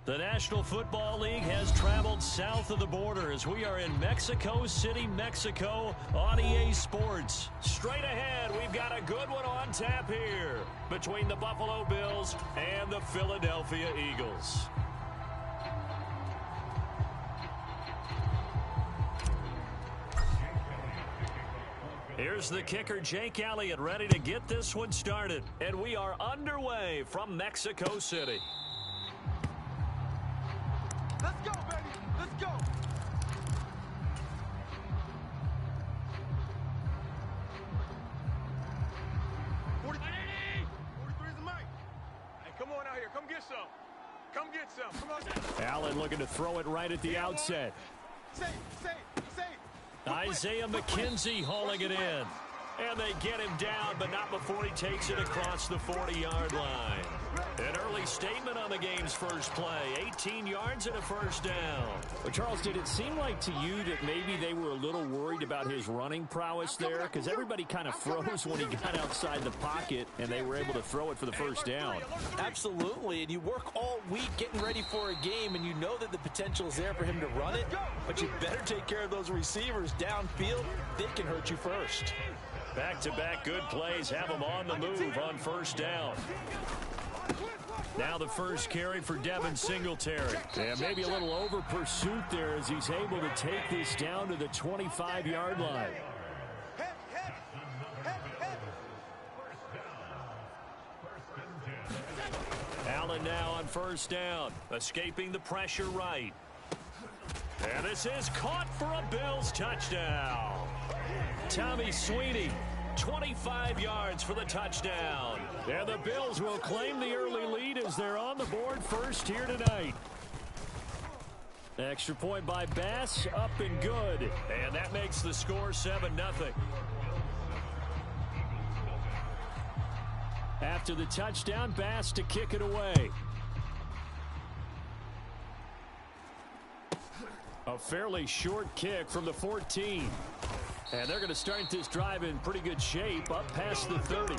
The National Football League has traveled south of the border as we are in Mexico City, Mexico on EA Sports. Straight ahead, we've got a good one on tap here between the Buffalo Bills and the Philadelphia Eagles. Here's the kicker, Jake Elliott, ready to get this one started. And we are underway from Mexico City. Let's go, baby. Let's go. 43 is the mic. Hey, come on out here. Come get some. Come get some. Come on. Allen looking to throw it right at the outset. Safe. Isaiah McKenzie hauling it in. And they get him down, but not before he takes it across the 40-yard line. An early statement on the game's first play. 18 yards and a first down. Well, Charles, did it seem like to you that maybe they were a little worried about his running prowess there? Because everybody kind of froze when he got outside the pocket, and they were able to throw it for the first down. Absolutely, and you work all week getting ready for a game, and you know that the potential is there for him to run it, but you better take care of those receivers downfield. They can hurt you first. Back-to-back good plays have him on the move on first down. Now the first carry for Devin Singletary. And maybe a little over pursuit there as he's able to take this down to the 25-yard line. Allen now on first down, escaping the pressure right. And this is caught for a Bills touchdown. Tommy Sweeney, 25 yards for the touchdown. And the Bills will claim the early lead as they're on the board first here tonight. Extra point by Bass, up and good. And that makes the score 7-0. After the touchdown, Bass to kick it away. A fairly short kick from the 14. And they're going to start this drive in pretty good shape up past the 30.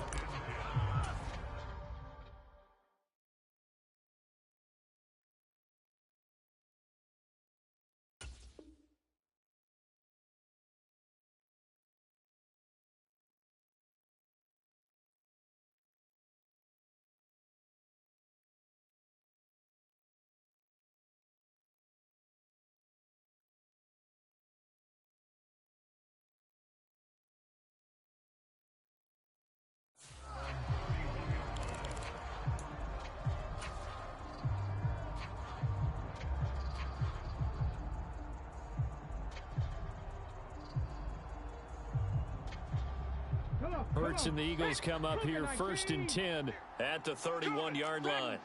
Hurts and the Eagles come up here first and 10 at the 31-yard line.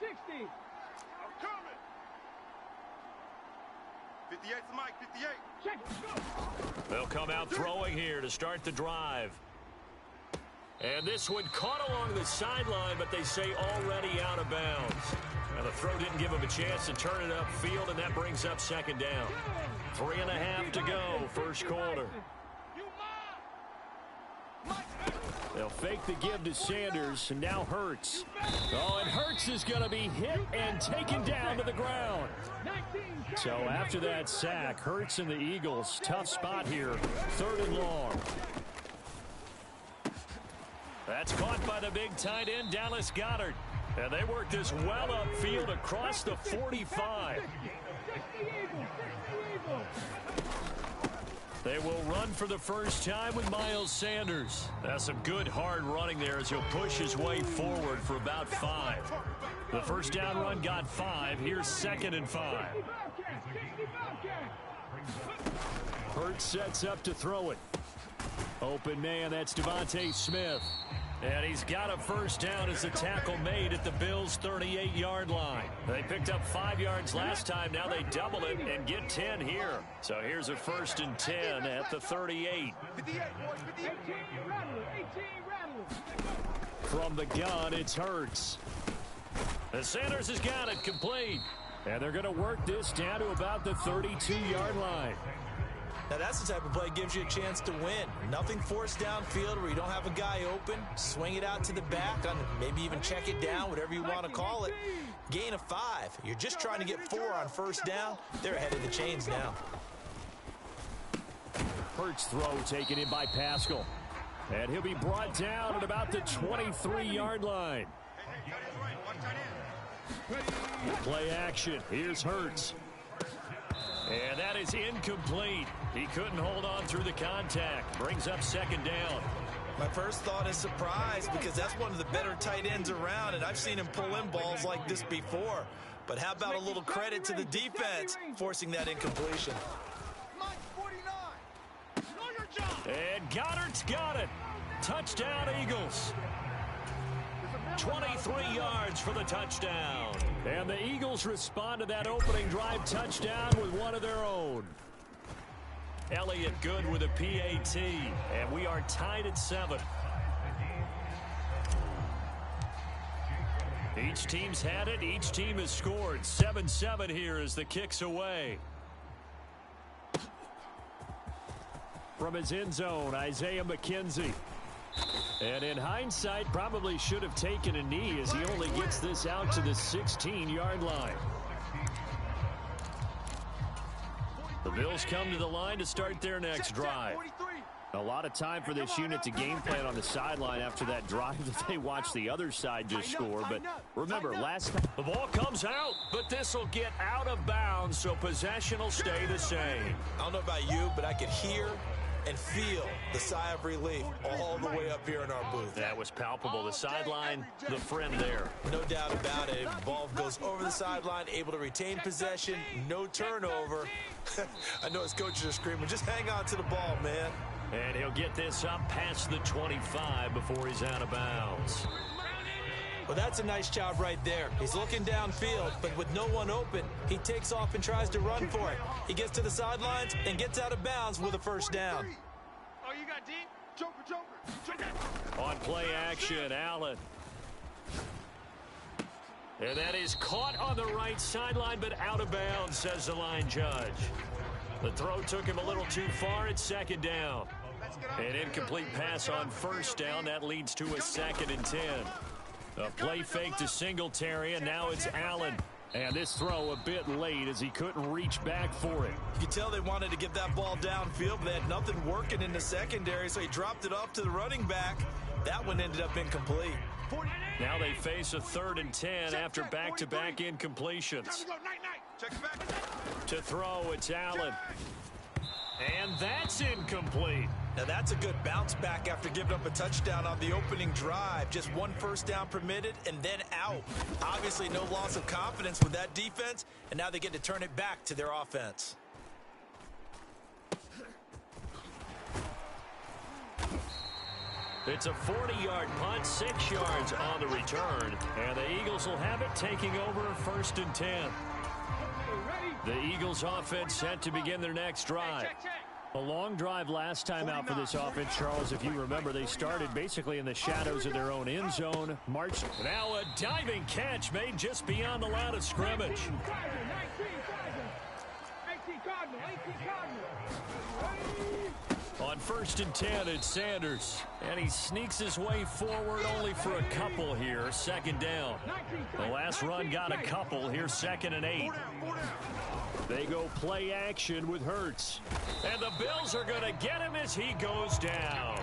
58's the mic, 58. They'll come out throwing here to start the drive. And this one caught along the sideline, but they say already out of bounds. Now the throw didn't give him a chance to turn it upfield, and that brings up second down. 3.5 to go, first quarter. They'll fake the give to Sanders, and now Hurts. Oh, and Hurts is going to be hit and taken down to the ground. So after that sack, Hurts and the Eagles, tough spot here, 3rd and long. That's caught by the big tight end, Dallas Goedert. And they work this well upfield across the 45. They will run for the first time with Miles Sanders. That's some good hard running there as he'll push his way forward for about 5. The first down run got 5. Here's 2nd and 5. Hurts sets up to throw it. Open man, that's Devontae Smith. And he's got a first down as the tackle made at the Bills' 38-yard line. They picked up 5 yards last time. Now they double it and get 10 here. So here's a 1st and 10 at the 38. From the gun, it's Hurts. And Sanders has got it complete. And they're going to work this down to about the 32-yard line. Now that's the type of play that gives you a chance to win. Nothing forced downfield where you don't have a guy open. Swing it out to the back, maybe even check it down, whatever you want to call it. Gain of 5. You're just trying to get 4 on first down. They're ahead of the chains now. Hurts throw taken in by Pascal. And he'll be brought down at about the 23-yard line. Play action. Here's Hurts. And that is incomplete. He couldn't hold on through the contact. Brings up second down. My first thought is surprise because that's one of the better tight ends around, and I've seen him pull in balls like this before. But how about a little credit to the defense forcing that incompletion? And Goddard's got it. Touchdown, Eagles. 23 yards for the touchdown. And the Eagles respond to that opening drive touchdown with one of their own. Elliott good with a PAT. And we are tied at 7. Each team's had it. Each team has scored. 7-7 here as the kick's away. From his end zone, Isaiah McKenzie. And in hindsight, probably should have taken a knee as he only gets this out to the 16-yard line. The Bills come to the line to start their next drive. A lot of time for this unit to game plan on the sideline after that drive that they watched the other side just score. But remember, last time the ball comes out, but this will get out of bounds, so possession will stay the same. I don't know about you, but I could hear and feel the sigh of relief all the way up here in our booth. That was palpable. The sideline, the friend there. No doubt about it. Ball goes over the sideline, able to retain possession, no turnover. I know his coaches are screaming, just hang on to the ball, man. And he'll get this up past the 25 before he's out of bounds. Well, that's a nice job right there. He's looking downfield, but with no one open, he takes off and tries to run for it. He gets to the sidelines and gets out of bounds with a first down. Oh, you got deep? Joker. On play action, Allen. And that is caught on the right sideline, but out of bounds, says the line judge. The throw took him a little too far at second down. An incomplete pass on first down. That leads to a 2nd and 10. A play fake to Singletary, and now it's Allen. And this throw a bit late as he couldn't reach back for it. You could tell they wanted to get that ball downfield, but they had nothing working in the secondary, so he dropped it off to the running back. That one ended up incomplete. Now they face a 3rd and 10 after back-to-back incompletions. To throw, it's Allen. And that's incomplete. Now that's a good bounce back after giving up a touchdown on the opening drive. Just one first down permitted and then out. Obviously no loss of confidence with that defense, and now they get to turn it back to their offense. It's a 40-yard punt, 6 yards on the return, and the Eagles will have it taking over 1st and 10. The Eagles offense set to begin their next drive. A long drive last time out for this offense, Charles. If you remember, they started basically in the shadows of their own end zone. Marched. Now a diving catch made just beyond the line of scrimmage. On 1st and 10, it's Sanders. And he sneaks his way forward only for a couple here. 2nd down. The last run got a couple. Here's 2nd and 8. They go play action with Hurts. And the Bills are going to get him as he goes down.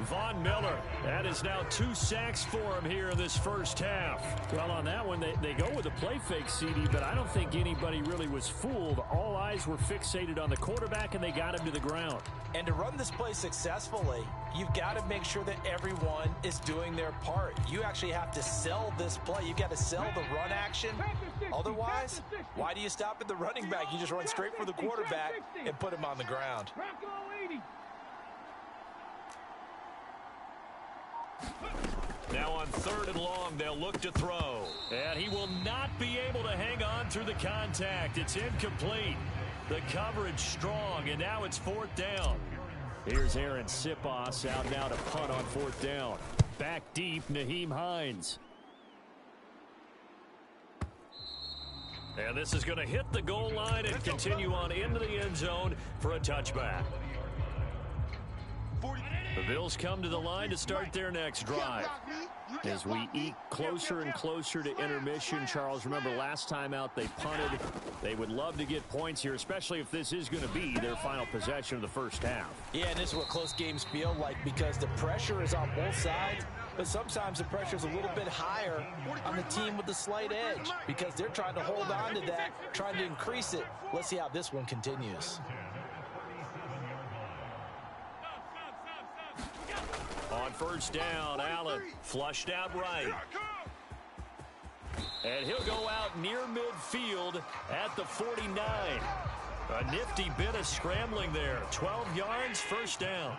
Von Miller, that is now 2 sacks for him here in this first half. Well, on that one, they go with a play fake, CD, but I don't think anybody really was fooled. All eyes were fixated on the quarterback, and they got him to the ground. And to run this play successfully, you've got to make sure that everyone is doing their part. You actually have to sell this play. You've got to sell the run action. Otherwise, why do you stop at the running back? You just run straight for the quarterback and put him on the ground. Now on 3rd and long, they'll look to throw. And he will not be able to hang on through the contact. It's incomplete. The coverage strong, and now it's 4th down. Here's Aaron Sipos out now to punt on 4th down. Back deep, Nyheim Hines. And this is going to hit the goal line and continue on into the end zone for a touchback. The Bills come to the line to start their next drive. As we eke closer and closer to intermission, Charles, remember last time out they punted. They would love to get points here, especially if this is going to be their final possession of the first half. Yeah, and this is what close games feel like because the pressure is on both sides, but sometimes the pressure is a little bit higher on the team with the slight edge because they're trying to hold on to that, trying to increase it. Let's see how this one continues. On first down, Allen flushed out right. And he'll go out near midfield at the 49. A nifty bit of scrambling there. 12 yards, first down.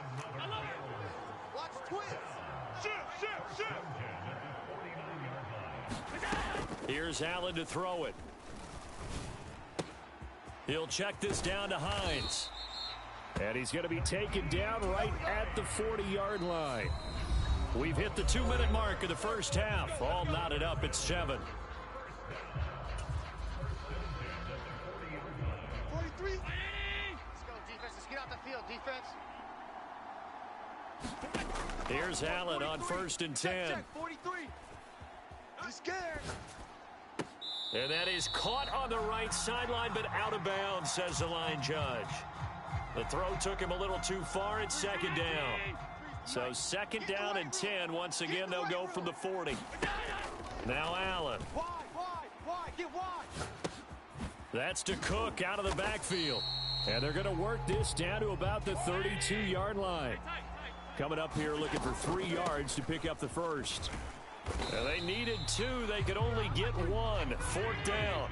Here's Allen to throw it. He'll check this down to Hines. And he's going to be taken down right at the 40-yard line. We've hit the 2-minute mark of the first half. All knotted up at 7. 43. Let's go, defense. Let's get out the field, defense. Here's Allen on first and 10. Check, 43. He's scared. And that is caught on the right sideline, but out of bounds, says the line judge. The throw took him a little too far at second down. So second down and 10. Once again, they'll go from the 40. Now Allen. Wide, get wide. That's to Cook out of the backfield. And they're going to work this down to about the 32-yard line. Coming up here looking for 3 yards to pick up the first. And they needed 2. They could only get 1. Fourth down.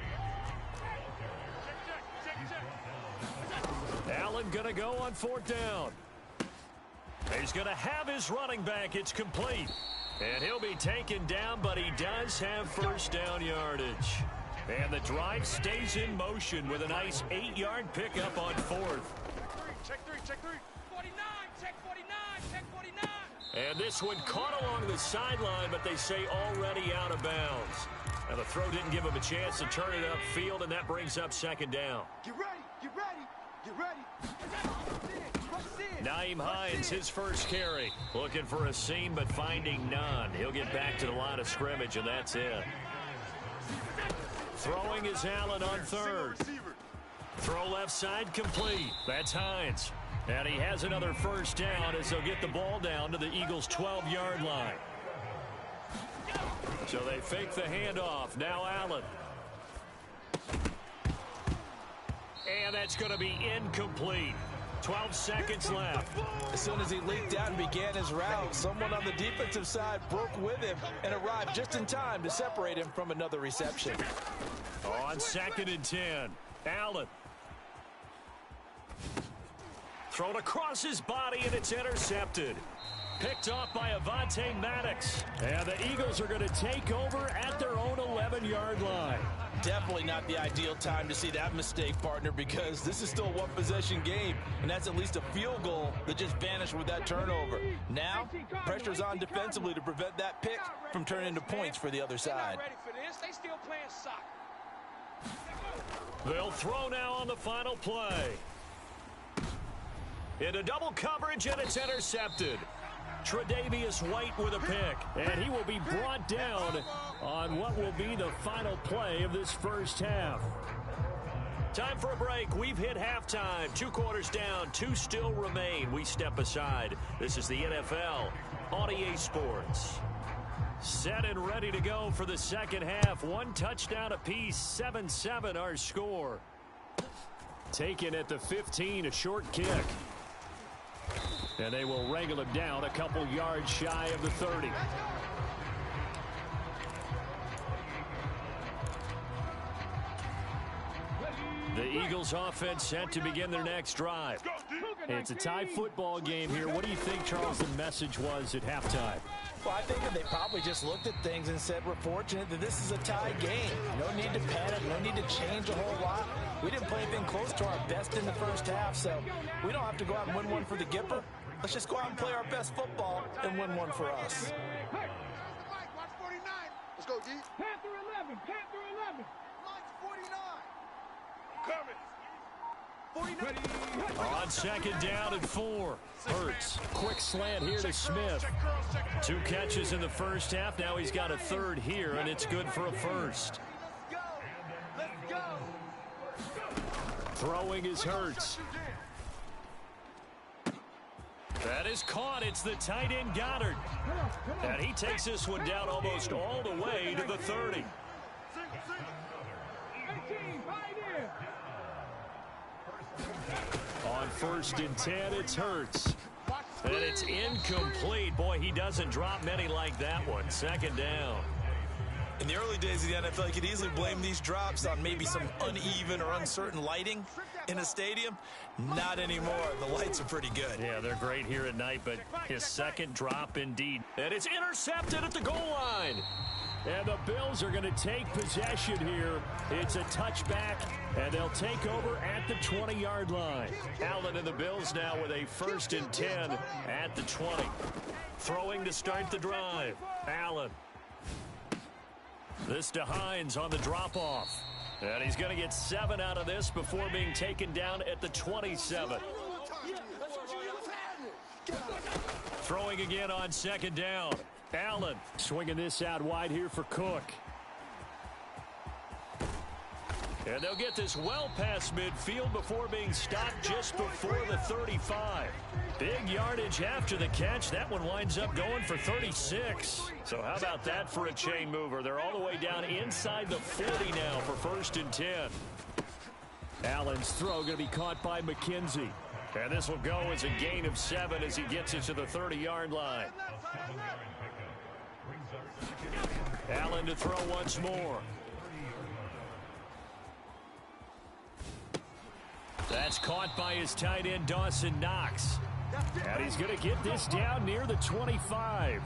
Allen going to go on fourth down. He's going to have his running back. It's complete. And he'll be taken down, but he does have first down yardage. And the drive stays in motion with a nice 8-yard pickup on fourth. Check 3. 49, check 49, check 49. And this one caught along the sideline, but they say already out of bounds. And the throw didn't give him a chance to turn it upfield, and that brings up second down. Get ready. Nyheim Hines, his first carry. Looking for a seam, but finding none. He'll get back to the line of scrimmage, and that's it. Throwing is Allen on third. Throw left side complete. That's Hines. And he has another first down as they'll get the ball down to the Eagles' 12-yard line. So they fake the handoff. Now Allen. And that's going to be incomplete. 12 seconds left. As soon as he leaked out and began his route, someone on the defensive side broke with him and arrived just in time to separate him from another reception. On second and 10, Allen. Thrown across his body, and it's intercepted. Picked off by Avonte Maddox. And the Eagles are going to take over at their own 11-yard line. Definitely not the ideal time to see that mistake, partner, because this is still a one-possession game, and that's at least a field goal that just vanished with that turnover. Now, pressure's on defensively to prevent that pick from turning into points for the other side. Ready for this. They still playing soccer. They'll throw now on the final play. Into double coverage, and it's intercepted. Tre'Davious White with a pick, and he will be brought down on what will be the final play of this first half. Time for a break. We've hit halftime. 2 quarters down, 2 still remain. We step aside. This is the NFL on EA Sports. Set and ready to go for the second half. 1 touchdown apiece, 7-7 our score. Taken at the 15, a short kick. And they will wrangle him down a couple yards shy of the 30. The Eagles offense set to begin their next drive. It's a tie football game here. What do you think, Charles, the message was at halftime? Well, I think that they probably just looked at things and said, we're fortunate that this is a tie game. No need to panic. No need to change a whole lot. We didn't play anything close to our best in the first half, so we don't have to go out and win one for the Gipper. Let's just go out and play our best football and win one for us. Watch 49. Let's go, D. Panther 11, Panther 11. Watch 49. On second down and 4. Hurts. Quick slant here to Smith. 2 catches in the first half. Now he's got a third here, and it's good for a first. Throwing is Hurts. That is caught. It's the tight end Goddard. And he takes this one down almost all the way to the 30. On 1st and 10, it's Hurts. And it's incomplete. Boy, he doesn't drop many like that one. Second down. In the early days of the NFL, you could easily blame these drops on maybe some uneven or uncertain lighting in a stadium. Not anymore. The lights are pretty good. Yeah, they're great here at night, but his second drop indeed. And it's intercepted at the goal line. And the Bills are going to take possession here. It's a touchback, and they'll take over at the 20-yard line. Allen and the Bills now with a 1st and 10 at the 20. Throwing to start the drive. Allen. This to Hines on the drop-off. And he's going to get 7 out of this before being taken down at the 27. Throwing again on second down. Allen swinging this out wide here for Cook. And they'll get this well past midfield before being stopped just before the 35. Big yardage after the catch. That one winds up going for 36. So how about that for a chain mover? They're all the way down inside the 40 now for 1st and 10. Allen's throw going to be caught by McKenzie. And this will go as a gain of 7 as he gets it to the 30-yard line. Allen to throw once more. That's caught by his tight end, Dawson Knox. And he's going to get this down near the 25.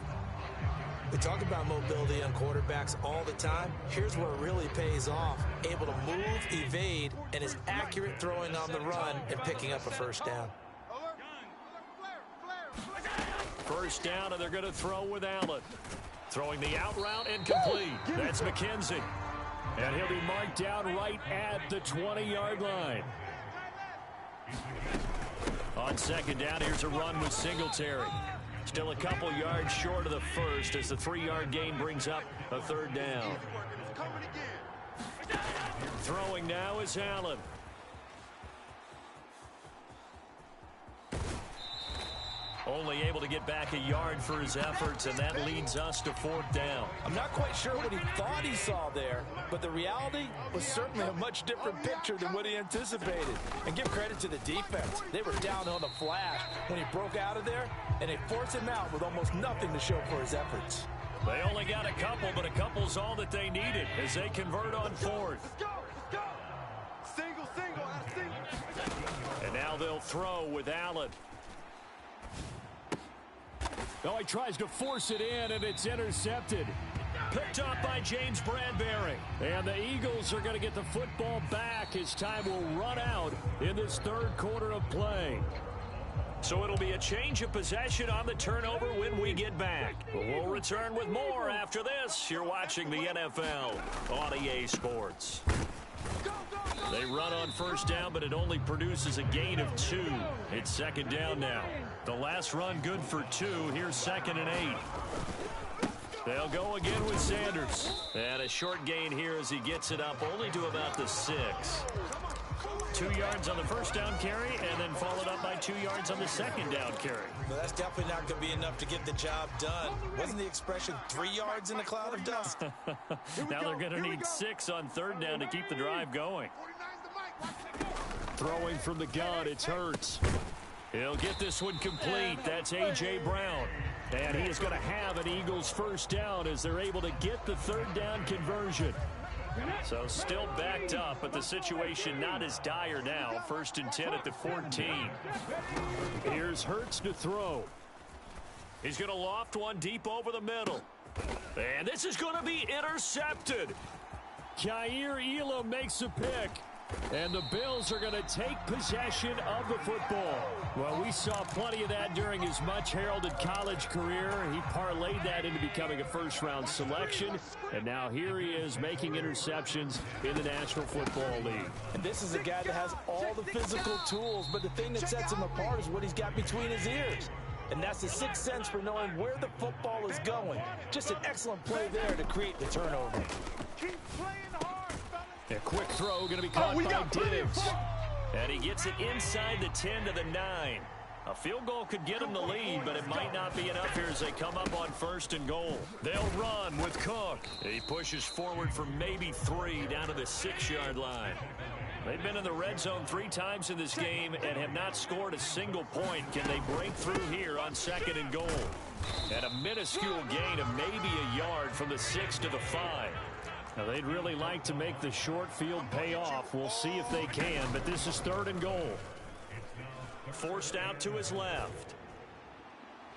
We talk about mobility on quarterbacks all the time. Here's where it really pays off. Able to move, evade, and is accurate throwing on the run and picking up a first down. First down, and they're going to throw with Allen. Throwing the out route and complete. That's McKenzie. And he'll be marked down right at the 20-yard line. On second down, here's a run with Singletary. Still a couple yards short of the first as the 3-yard gain brings up a 3rd down. Throwing now is Allen. Only able to get back a yard for his efforts, and that leads us to 4th down. I'm not quite sure what he thought he saw there, but the reality was certainly a much different picture than what he anticipated. And give credit to the defense. They were down on the flash when he broke out of there, and they forced him out with almost nothing to show for his efforts. They only got a couple, but a couple's all that they needed as they convert on 4th. Let's go. Single. And now they'll throw with Allen. Oh, he tries to force it in, and it's intercepted. Picked up by James Bradbury. And the Eagles are going to get the football back as time will run out in this 3rd quarter of play. So it'll be a change of possession on the turnover when we get back. But we'll return with more after this. You're watching the NFL on EA Sports. They run on first down, but it only produces a gain of 2. It's 2nd down now. The last run good for 2. Here's 2nd and 8. They'll go again with Sanders. And a short gain here as he gets it up only to about the 6. 2 yards on the first down carry, and then followed up by 2 yards on the second down carry. Well, that's definitely not going to be enough to get the job done. Wasn't the expression 3 yards in a cloud of dust? Now they're going to need 6 on third down to keep the drive going. Throwing from the gun, it's Hurts. He'll get this one complete. That's A.J. Brown. And he is going to have an Eagles first down as they're able to get the 3rd down conversion. So still backed up, but the situation not as dire now. 1st and 10 at the 14. Here's Hurts to throw. He's going to loft one deep over the middle. And this is going to be intercepted. Kaiir Elam makes a pick. And the Bills are going to take possession of the football. Well, we saw plenty of that during his much-heralded college career. He parlayed that into becoming a first-round selection. And now here he is making interceptions in the National Football League. And this is a guy that has all the physical tools, but the thing that sets him apart is what he's got between his ears. And that's the sixth sense for knowing where the football is going. Just an excellent play there to create the turnover. Keep playing hard, fellas. A quick throw going to be caught by Diggs. And he gets it inside the 10 to the 9. A field goal could get him the lead, but it might not be enough here as they come up on 1st and goal. They'll run with Cook. He pushes forward for maybe 3 down to the 6-yard line. They've been in the red zone 3 times in this game and have not scored a single point. Can they break through here on 2nd and goal? And a minuscule gain of maybe a yard from the 6 to the 5. Now, they'd really like to make the short field pay off. We'll see if they can, but this is 3rd and goal. Forced out to his left.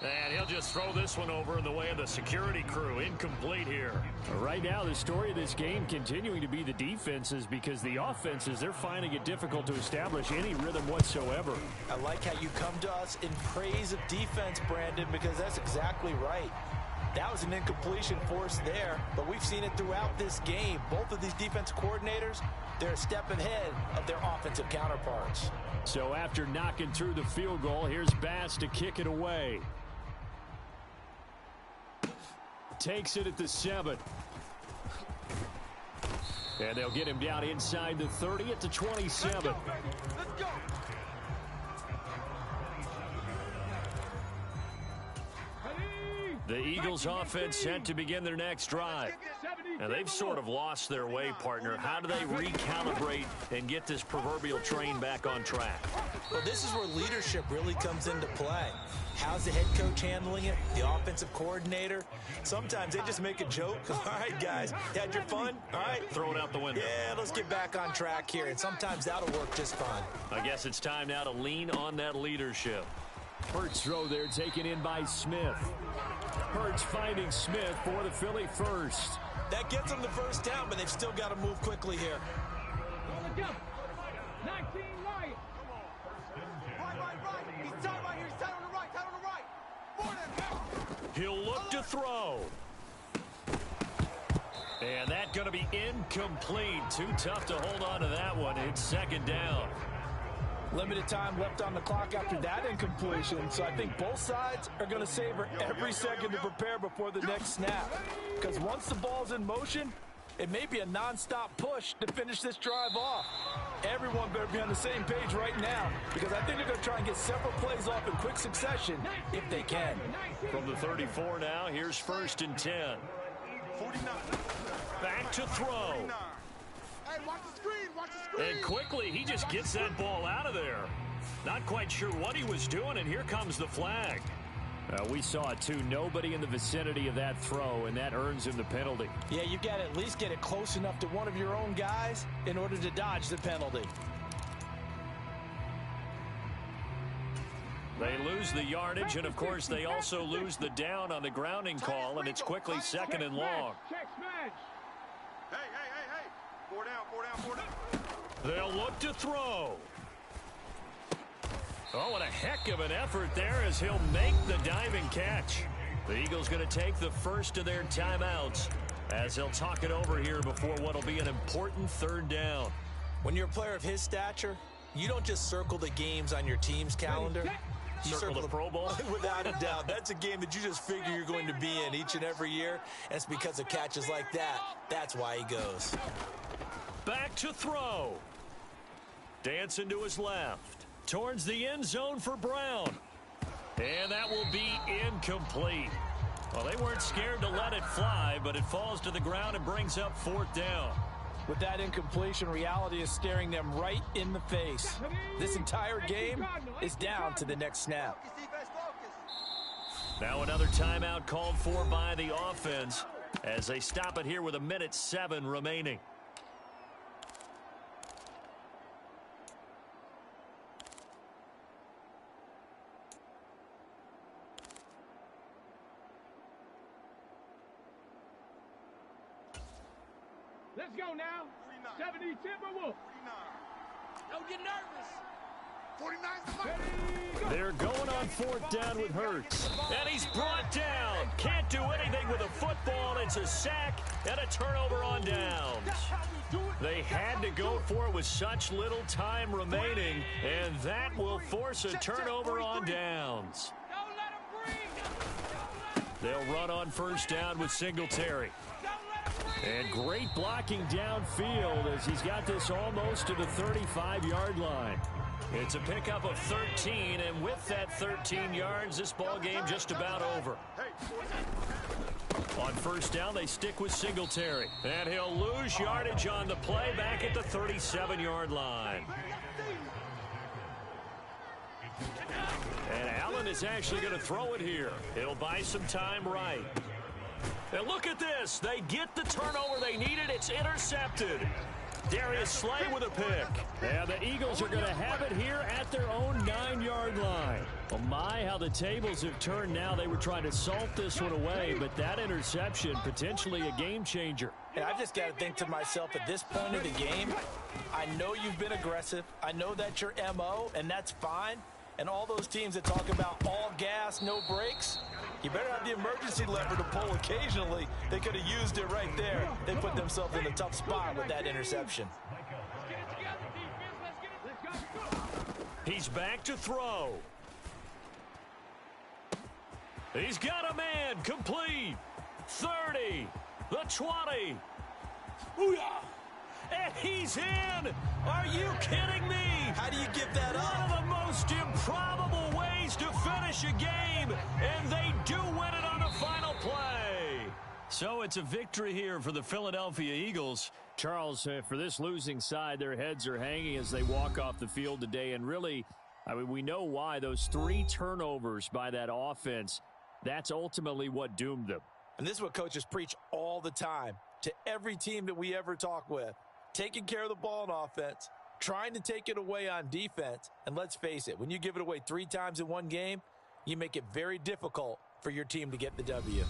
And he'll just throw this one over in the way of the security crew. Incomplete here. Right now, the story of this game continuing to be the defenses, because the offenses, they're finding it difficult to establish any rhythm whatsoever. I like how you come to us in praise of defense, Brandon, because that's exactly right. That was an incompletion forced there, but we've seen it throughout this game. Both of these defense coordinators, they're a step ahead of their offensive counterparts. So after knocking through the field goal, here's Bass to kick it away. Takes it at the 7. And they'll get him down inside the 30 at the 27. Let's go. The Eagles offense set to begin their next drive. Now, they've sort of lost their way, partner. How do they recalibrate and get this proverbial train back on track? Well, this is where leadership really comes into play. How's the head coach handling it? The offensive coordinator? Sometimes they just make a joke. All right, guys, had your fun? All right. Throw it out the window. Yeah, let's get back on track here, and sometimes that'll work just fine. I guess it's time now to lean on that leadership. Hurts throw there taken in by Smith. Hurts finding Smith for the Philly first. That gets them the first down, but they've still got to move quickly here. 19 right. Right. He's tied right here. He's tied on the right. Tied on the right. For them. He'll look to throw. And that's going to be incomplete. Too tough to hold on to that one. It's 2nd down. Limited time left on the clock after that incompletion, so I think both sides are going to savor every second to prepare before the next snap. Because once the ball's in motion, it may be a nonstop push to finish this drive off. Everyone better be on the same page right now, because I think they're going to try and get several plays off in quick succession if they can. From the 34 now, here's 1st and 10. 49. Back to throw. 49. Hey, watch the screen. Watch the screen. And quickly, he just gets that ball out of there. Not quite sure what he was doing, and here comes the flag. We saw it, too. Nobody in the vicinity of that throw, and that earns him the penalty. Yeah, you've got to at least get it close enough to one of your own guys in order to dodge the penalty. They lose the yardage, and, of course, they also lose the down on the grounding call, and it's quickly 2nd and long. Check smash. Hey. 4 down. They'll look to throw. Oh, and a heck of an effort there as he'll make the diving catch. The Eagles going to take the first of their timeouts as he'll talk it over here before what will be an important 3rd down. When you're a player of his stature, you don't just circle the games on your team's calendar. You Circle the Pro Bowl? Without a doubt. That's a game that you just figure you're going to be in each and every year. And it's because of catches like that. That's why he goes. Back to throw. Dancing to his left. Towards the end zone for Brown. And that will be incomplete. Well, they weren't scared to let it fly, but it falls to the ground and brings up 4th down. With that incompletion, reality is staring them right in the face. This entire game is down to the next snap. Now another timeout called for by the offense as they stop it here with 1:07 remaining. Let's go now. 70 Timberwolves. 49. get nervous. 49's the mark. They're going on fourth down with Hurts. And he's brought down. Can't do anything with a football. It's a sack and a turnover on downs. They had to go for it with such little time remaining, and that will force a turnover on downs. Don't let him breathe. They'll run on first down with Singletary. And great blocking downfield as he's got this almost to the 35-yard line. It's a pickup of 13, and with that 13 yards, this ball game just about over. On first down, they stick with Singletary. And he'll lose yardage on the play back at the 37-yard line. And Allen is actually going to throw it here. He'll buy some time right. And look at this. They get the turnover they needed. It's intercepted. Darius Slay with a pick. And the Eagles are going to have it here at their own 9-yard line. Oh my, how the tables have turned now. They were trying to salt this one away, but that interception, potentially a game changer. And I just got to think to myself, at this point of the game, I know you've been aggressive. I know that's your MO, and that's fine. And all those teams that talk about all gas, no brakes, you better have the emergency lever to pull occasionally. They could have used it right there. They put themselves in a tough spot with that interception. He's back to throw. He's got a man, complete. 30, the 20. Booyah! And he's in! Are you kidding me? How do you give that up? One of the most improbable ways to finish a game, and they do win it on the final play. So it's a victory here for the Philadelphia Eagles. Charles, for this losing side, their heads are hanging as they walk off the field today, and really, I mean, we know why. Those 3 turnovers by that offense, that's ultimately what doomed them. And this is what coaches preach all the time to every team that we ever talk with. Taking care of the ball on offense, trying to take it away on defense. And let's face it, when you give it away 3 times in one game, you make it very difficult for your team to get the W.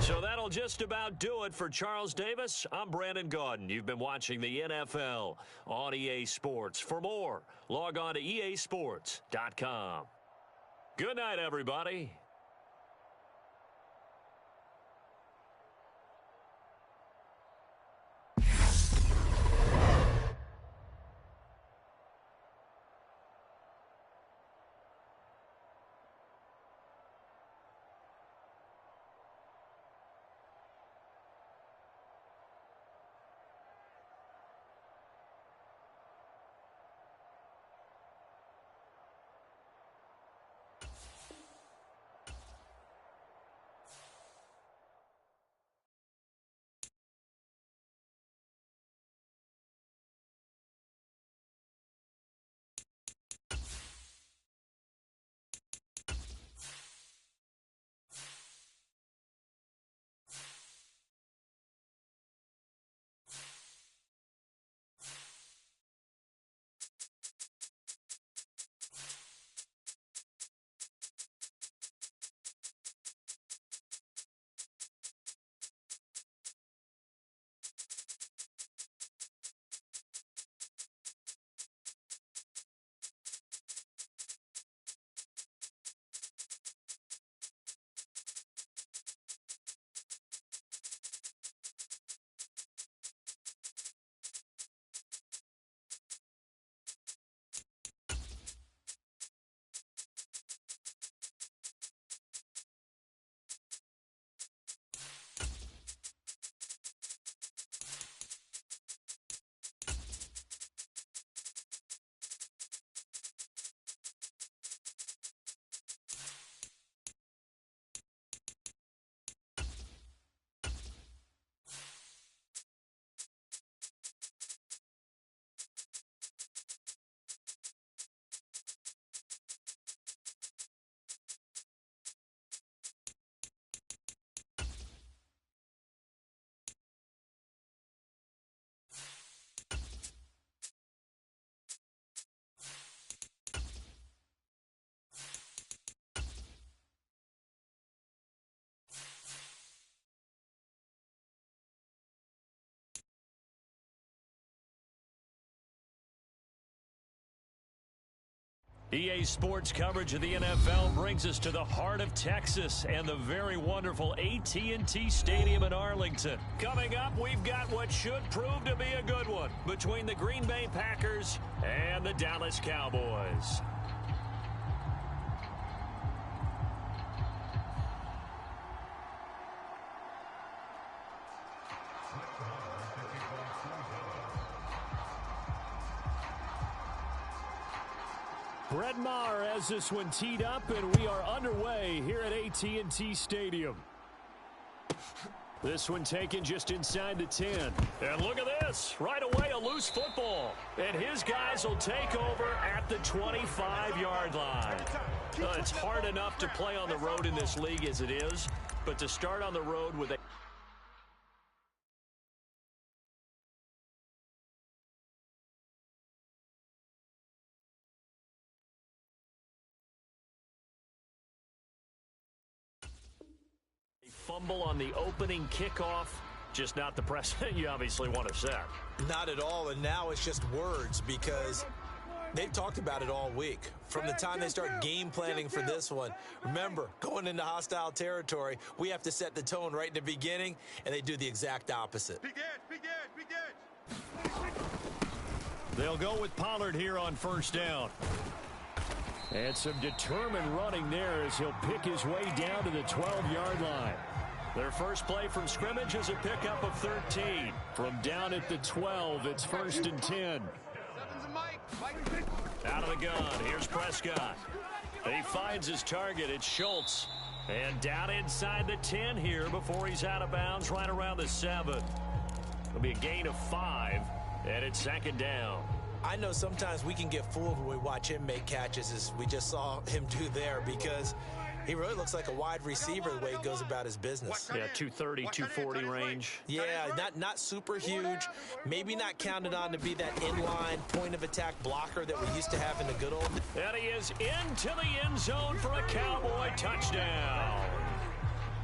So that'll just about do it for Charles Davis. I'm Brandon Gaudin. You've been watching the NFL on EA Sports. For more, log on to easports.com. Good night, everybody. EA Sports coverage of the NFL brings us to the heart of Texas and the very wonderful AT&T Stadium in Arlington. Coming up, we've got what should prove to be a good one between the Green Bay Packers and the Dallas Cowboys. Brett Maher has this one teed up, and we are underway here at AT&T Stadium. This one taken just inside the 10. And look at this. Right away, a loose football. And his guys will take over at the 25-yard line. It's hard enough to play on the road in this league as it is, but to start on the road with a fumble on the opening kickoff, just not the precedent you obviously want to set. Not at all, and now it's just words because they've talked about it all week. From the time they start game planning for this one, remember, going into hostile territory, we have to set the tone right in the beginning, and they do the exact opposite. Big edge. They'll go with Pollard here on first down. And some determined running there as he'll pick his way down to the 12-yard line. Their first play from scrimmage is a pickup of 13. From down at the 12, it's 1st and 10. Out of the gun, here's Prescott. He finds his target, it's Schultz. And down inside the 10 here before he's out of bounds right around the 7. It'll be a gain of 5, and it's 2nd down. I know sometimes we can get fooled when we watch him make catches, as we just saw him do there, because he really looks like a wide receiver the way he goes about his business. Yeah, 230, 240 range. Yeah, not super huge. Maybe not counted on to be that inline point-of-attack blocker that we used to have in the good old days. And he is into the end zone for a Cowboy touchdown.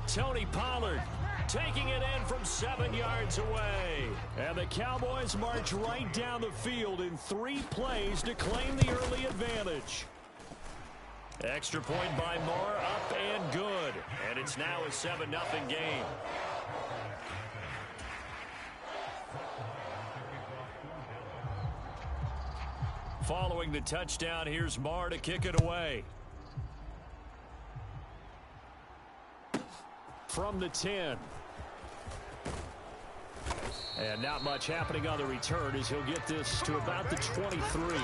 Tony Pollard taking it in from 7 yards away. And the Cowboys march right down the field in 3 plays to claim the early advantage. Extra point by Moore, up and good. And it's now a 7-0 game. Following the touchdown, here's Moore to kick it away. From the 10. And not much happening on the return as he'll get this to about the 23.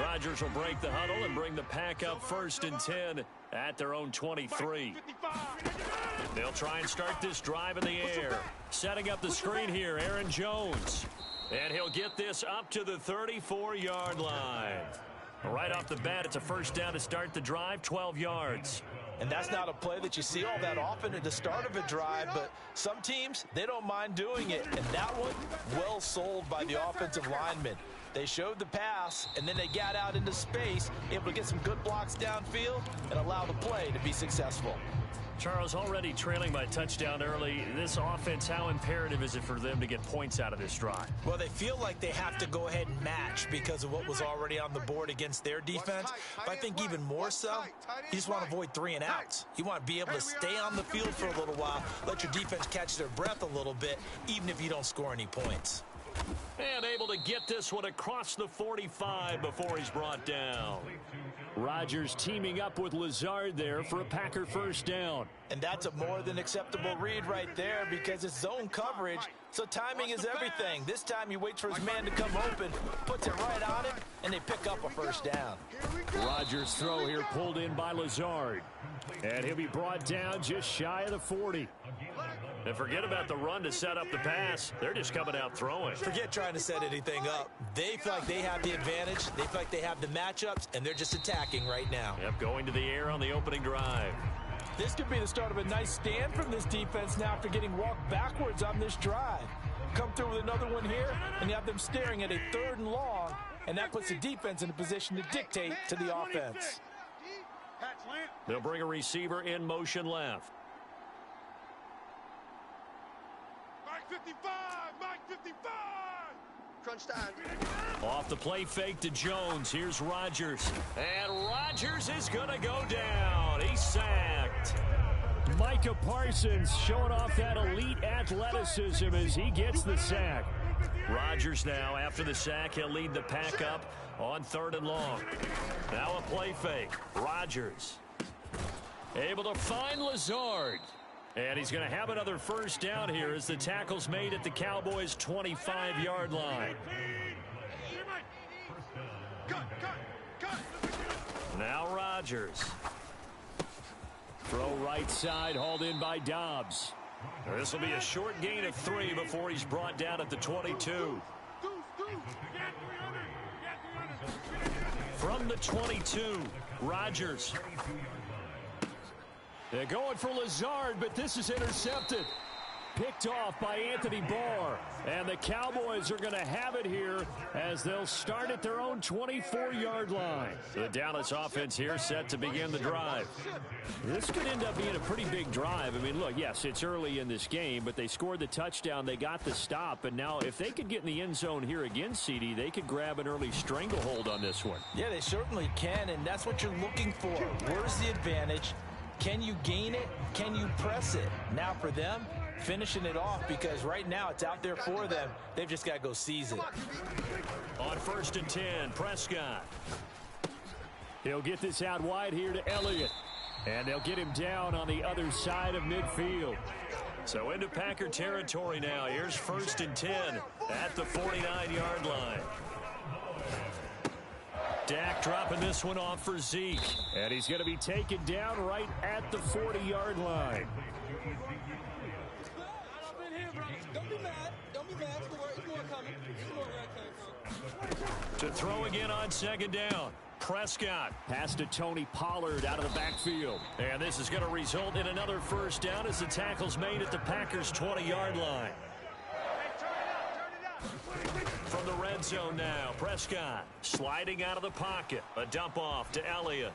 Rodgers will break the huddle and bring the pack up 1st and 10 at their own 23. They'll try and start this drive in the air. Setting up the screen here, Aaron Jones. And he'll get this up to the 34-yard line. Right off the bat, it's a 1st down to start the drive, 12 yards. And that's not a play that you see all that often at the start of a drive, but some teams, they don't mind doing it. And that one, well sold by the offensive lineman. They showed the pass, and then they got out into space, able to get some good blocks downfield and allow the play to be successful. Charles, already trailing by touchdown early. This offense, how imperative is it for them to get points out of this drive? Well, they feel like they have to go ahead and match because of what was already on the board against their defense. But I think even more so, you just want to avoid 3 and outs. You want to be able to stay on the field for a little while, let your defense catch their breath a little bit, even if you don't score any points. And able to get this one across the 45 before he's brought down. Rodgers teaming up with Lazard there for a Packer 1st down. And that's a more than acceptable read right there because it's zone coverage, so timing is everything. This time he waits for his man to come open, puts it right on him, and they pick up a 1st down. Rodgers' throw here pulled in by Lazard. And he'll be brought down just shy of the 40. And forget about the run to set up the pass. They're just coming out throwing. Forget trying to set anything up. They feel like they have the advantage. They feel like they have the matchups, and they're just attacking right now. Yep, going to the air on the opening drive. This could be the start of a nice stand from this defense now after getting walked backwards on this drive. Come through with another one here, and you have them staring at a 3rd and long, and that puts the defense in a position to dictate to the offense. They'll bring a receiver in motion left. 55, Mike 55. Crunch time. Off the play fake to Jones. Here's Rodgers. And Rodgers is going to go down. He's sacked. Micah Parsons showing off that elite athleticism as he gets the sack. Rodgers now, after the sack, he'll lead the pack up on 3rd and long. Now a play fake. Rodgers able to find Lazard. And he's going to have another first down here as the tackle's made at the Cowboys' 25-yard line. Now Rodgers. Throw right side, hauled in by Dobbs. This will be a short gain of 3 before he's brought down at the 22. From the 22, Rodgers. They're going for Lazard, but this is intercepted. Picked off by Anthony Barr. And the Cowboys are going to have it here as they'll start at their own 24-yard line. The Dallas offense here set to begin the drive. This could end up being a pretty big drive. I mean, look, yes, it's early in this game, but they scored the touchdown. They got the stop. And now if they could get in the end zone here again, CD, they could grab an early stranglehold on this one. Yeah, they certainly can, and that's what you're looking for. Where's the advantage? Can you gain it? Can you press it? Now for them, finishing it off, because right now it's out there for them. They've just got to go seize it. On 1st and 10, Prescott. He'll get this out wide here to Elliott. And they'll get him down on the other side of midfield. So into Packer territory now. Here's 1st and 10 at the 49-yard line. Dak dropping this one off for Zeke. And he's going to be taken down right at the 40-yard line. Don't be mad. Don't be mad. It's more coming. It's more where it came from. To throw again on 2nd down. Prescott pass to Tony Pollard out of the backfield. And this is going to result in another first down as the tackle's made at the Packers' 20-yard line. From the red zone now, Prescott sliding out of the pocket. A dump off to Elliott.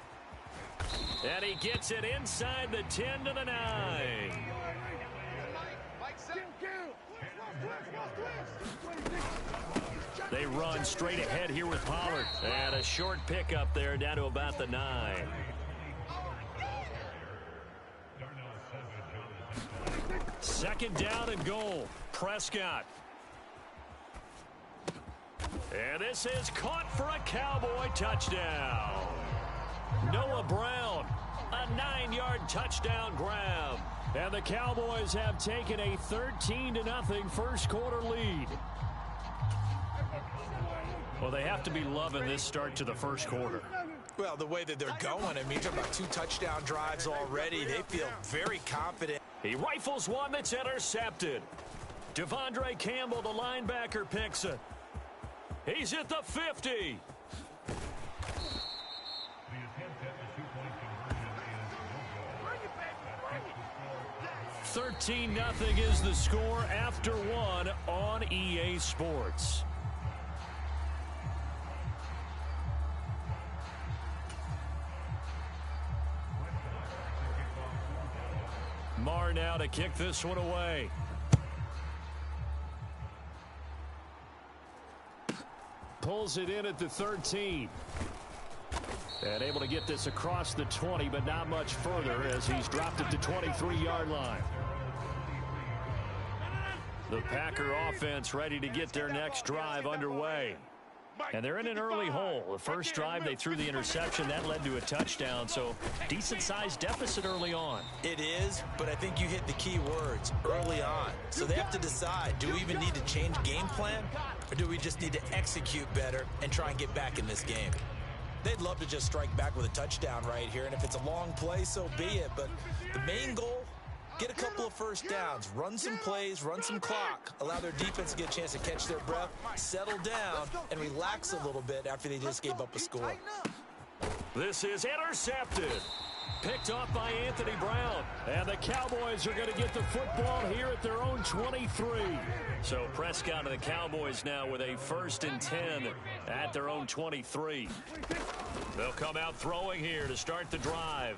And he gets it inside the 10 to the 9. They run straight ahead here with Pollard. And a short pickup there down to about the 9. Second down and goal. Prescott. And this is caught for a Cowboy touchdown. Noah Brown, a 9-yard touchdown grab. And the Cowboys have taken a 13-0 first quarter lead. Well, they have to be loving this start to the first quarter. Well, the way that they're going, I mean, talking about 2 touchdown drives already. They feel very confident. He rifles one that's intercepted. Devondre Campbell, the linebacker, picks it. He's at the 50. $13-0 is the score after 1 on EA Sports. Marr now to kick this one away. Pulls it in at the 13. And able to get this across the 20, but not much further as he's dropped it to 23-yard line. The Packer offense ready to get their next drive underway. And they're in an early hole. The first drive, they threw the interception. That led to a touchdown, so decent-sized deficit early on. It is, but I think you hit the key words, early on. So they have to decide, do we even need to change game plan, or do we just need to execute better and try and get back in this game? They'd love to just strike back with a touchdown right here, and if it's a long play, so be it. But the main goal, get a couple of first downs, run some plays, run some clock, allow their defense to get a chance to catch their breath, settle down, and relax a little bit after they just gave up a score. This is intercepted. Picked off by Anthony Brown. And the Cowboys are going to get the football here at their own 23. So Prescott and the Cowboys now with a 1st and 10 at their own 23. They'll come out throwing here to start the drive.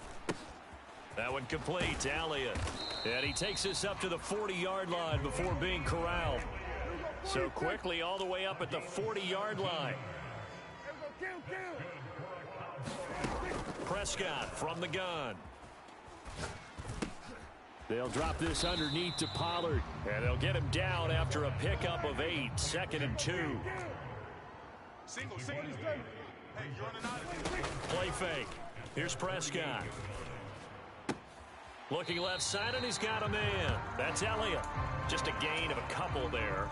That one complete to Elliott. And he takes us up to the 40-yard line before being corralled. So quickly all the way up at the 40-yard line. Prescott from the gun. They'll drop this underneath to Pollard. And they'll get him down after a pickup of 8. 2nd and 2. Single. Hey, you're running out of here. Play fake. Here's Prescott. Looking left side, and he's got a man. That's Elliott. Just a gain of a couple there.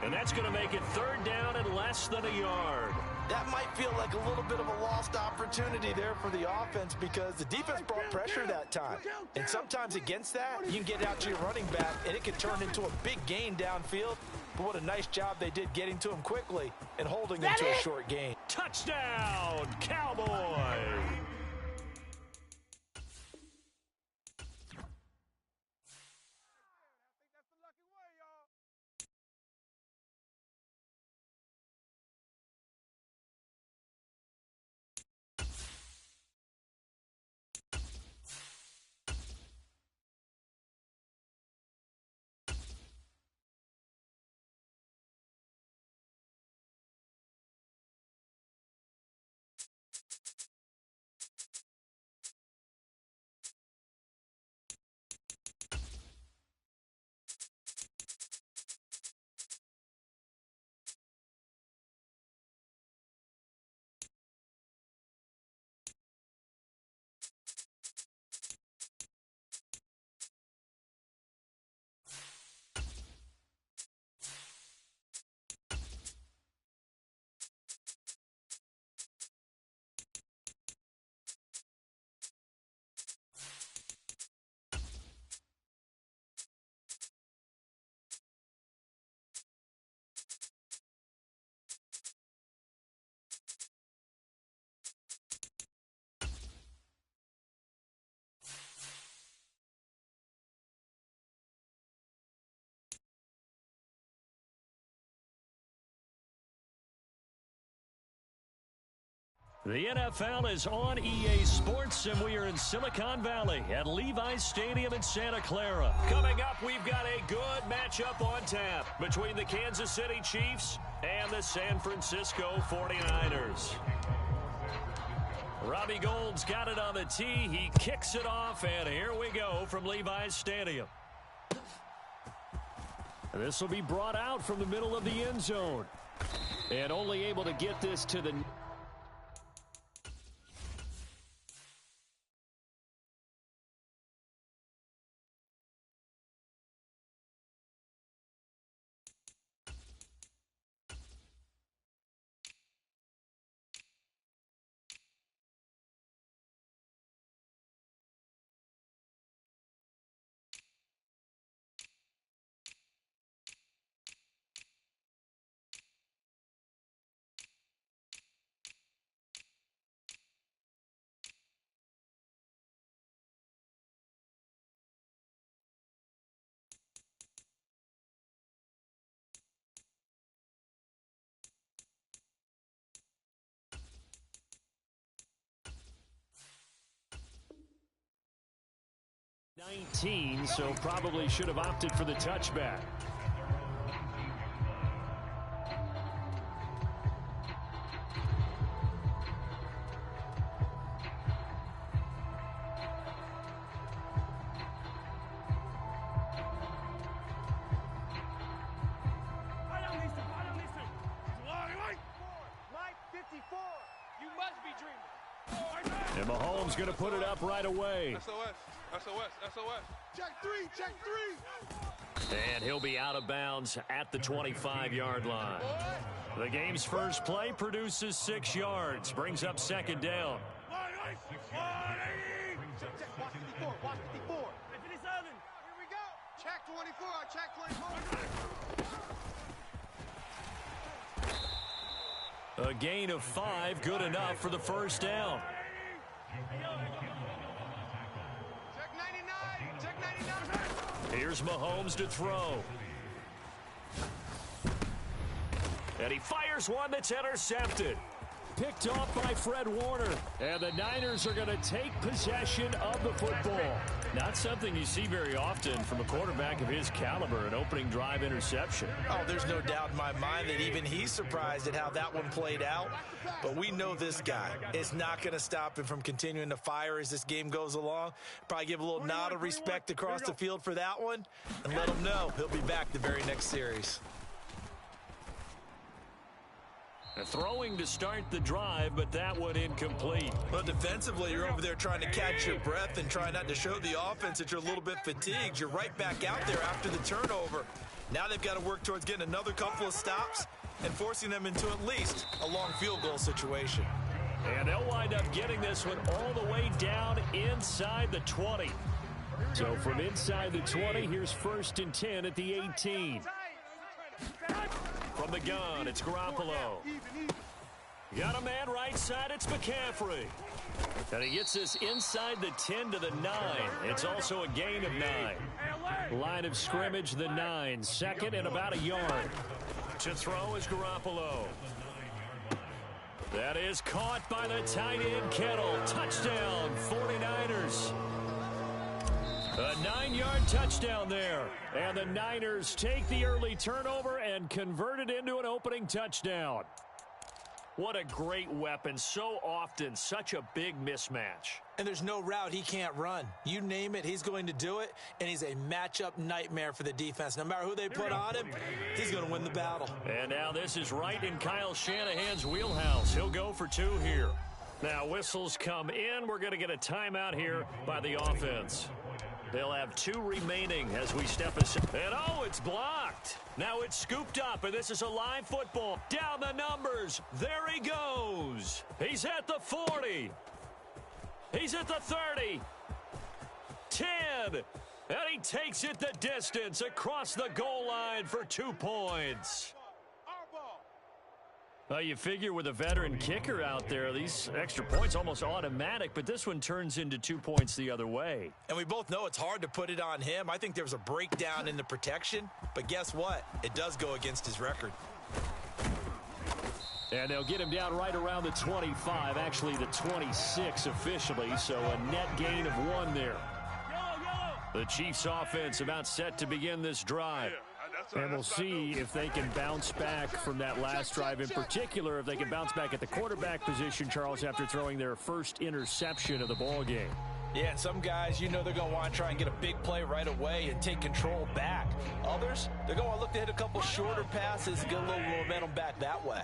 And that's going to make it 3rd down and less than a yard. That might feel like a little bit of a lost opportunity there for the offense because the defense brought pressure that time. And sometimes against that, you can get out to your running back, and it can turn into a big gain downfield. But what a nice job they did getting to him quickly and holding him to a short gain. Touchdown, Cowboys! The NFL is on EA Sports, and we are in Silicon Valley at Levi's Stadium in Santa Clara. Coming up, we've got a good matchup on tap between the Kansas City Chiefs and the San Francisco 49ers. Robbie Gould's got it on the tee. He kicks it off, and here we go from Levi's Stadium. This will be brought out from the middle of the end zone. And only able to get this to the... So probably should have opted for the touchback. You must be dreaming. And Mahomes going to put it up right away. SOS. Check three. And he'll be out of bounds at the 25-yard line. The game's first play produces 6 yards, brings up 2nd down. Watch 54. Watch 54. 57. Here we go. Check 24. Check 24. A gain of 5, good enough for the first down. Here's Mahomes to throw. And he fires one that's intercepted. picked off by Fred Warner. And the Niners are going to take possession of the football. Not something you see very often from a quarterback of his caliber, an opening drive interception. Oh, there's no doubt in my mind that even he's surprised at how that one played out. But we know this guy is not going to stop him from continuing to fire as this game goes along. Probably give a little nod of respect across the field for that one and let him know he'll be back the very next series. Throwing to start the drive, but that one incomplete. Well, defensively, you're over there trying to catch your breath and try not to show the offense that you're a little bit fatigued. You're right back out there after the turnover. Now they've got to work towards getting another couple of stops and forcing them into at least a long field goal situation. And they'll wind up getting this one all the way down inside the 20. So from inside the 20, here's 1st and 10 at the 18. From the gun, it's Garoppolo. Got a man right side, it's McCaffrey. And he gets this inside the 10 to the 9. It's also a gain of 9. Line of scrimmage, the 9. 2nd and about a yard. To throw is Garoppolo. That is caught by the tight end, Kittle. Touchdown, 49ers. A 9-yard touchdown there. And the Niners take the early turnover and convert it into an opening touchdown. What a great weapon. So often, such a big mismatch. And there's no route he can't run. You name it, he's going to do it. And he's a matchup nightmare for the defense. No matter who they put on him, he's going to win the battle. And now this is right in Kyle Shanahan's wheelhouse. He'll go for 2 here. Now whistles come in. We're going to get a timeout here by the offense. They'll have 2 remaining as we step aside. And oh, it's blocked. Now it's scooped up, and this is a live football. Down the numbers. There he goes. He's at the 40. He's at the 30. 10. And he takes it the distance across the goal line for 2 points. You figure with a veteran kicker out there, these extra points almost automatic, but this one turns into 2 points the other way. And we both know it's hard to put it on him. I think there was a breakdown in the protection, but guess what? It does go against his record. And they'll get him down right around the 25, actually the 26 officially, so a net gain of 1 there. The Chiefs offense about set to begin this drive. And we'll see if they can bounce back from that last drive. In particular, if they can bounce back at the quarterback position, Charles, after throwing their first interception of the ball game. Yeah, and some guys, you know they're going to want to try and get a big play right away and take control back. Others, they're going to want to look to hit a couple shorter passes and get a little momentum back that way.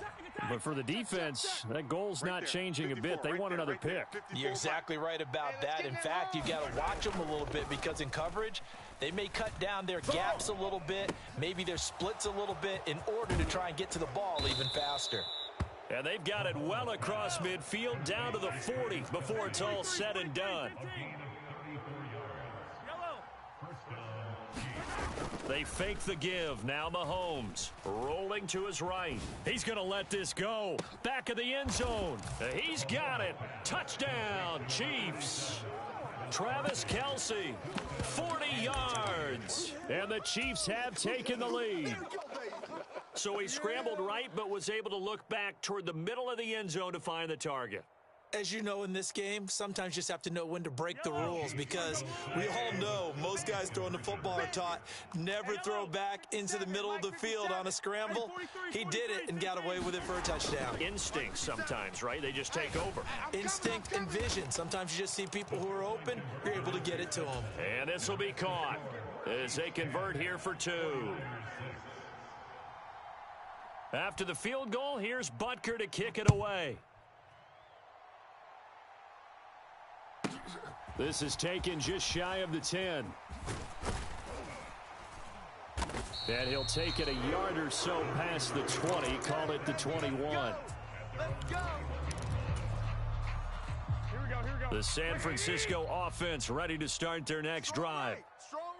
But for the defense, that goal's not changing a bit. They want another pick. You're exactly right about that. In fact, you've got to watch them a little bit because in coverage, they may cut down their gaps a little bit, maybe their splits a little bit in order to try and get to the ball even faster. And they've got it well across midfield down to the 40 before it's all said and done. They fake the give. Now Mahomes rolling to his right. He's going to let this go. Back of the end zone. He's got it. Touchdown, Chiefs. Travis Kelce, 40 yards. And the Chiefs have taken the lead. So he scrambled right, but was able to look back toward the middle of the end zone to find the target. As you know in this game, sometimes you just have to know when to break the rules because we all know most guys throwing the football are taught never throw back into the middle of the field on a scramble. He did it and got away with it for a touchdown. Instinct sometimes, right? They just take over. Instinct and vision. Sometimes you just see people who are open, you're able to get it to them. And this will be caught as they convert here for 2. After the field goal, here's Butker to kick it away. This is taken just shy of the 10. And he'll take it a yard or so past the 20, call it the 21. The San Francisco offense ready to start their next drive.